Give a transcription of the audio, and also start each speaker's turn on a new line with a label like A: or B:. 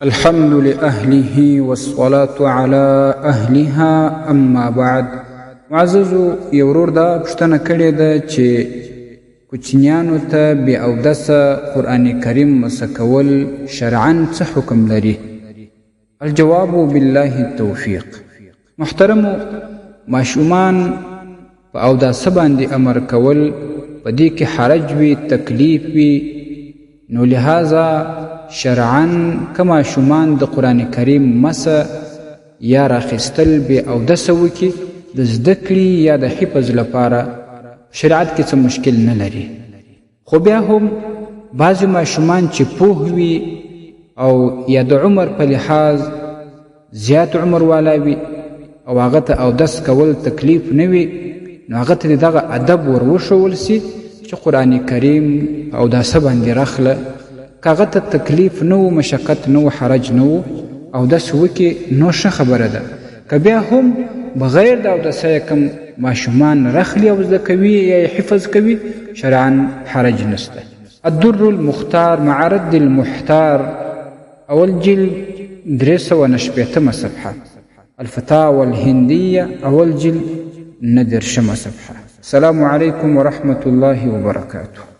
A: الحمد لأهله والصلاة على أهلها اما بعد. معززو یو ورور دا پوښتنه کړې ده چې کوچنیانو ته بې اودسه قرآن کریم مسه کول شرعاً څه حکم لري؟ الجواب بالله التوفیق. محترمو، ماشومان په اوداسه باندې امر کول په دې کې حرج وي، تکلیف وي، نو لہذا شرعاً که ماشومان د قرآن کریم مسه یا راخیستل بې اودسه وکړي د زده کړې یا د حفظ لپاره شریعت کې څه مشکل نه لري. خو بیا هم بعضې ماشومان چې پوه وي او یا د عمر په لحاظ زیات عمر والا وي او هغه ته اودس کول تکلیف نه وي، نو هغه ته د دغه ادب ور وښول سي چې قرآن کریم په اوداسه باندې راخله، که هغه ته تکلیف نه و، مشقت نه و، حرج نه و، اودس وکړي نو ښه خبره ده. که بیا هم بغیر د اودسه کوم ماشومان رخلی او زده کوي یا حفظ کوي، شرعاً حرج نسته. الدر المختار مع رد المحتار، اول جلد 380 صفحه. الفتاوى الهندية اول جلد 19 صفحه. السلام عليكم ورحمة الله وبركاته.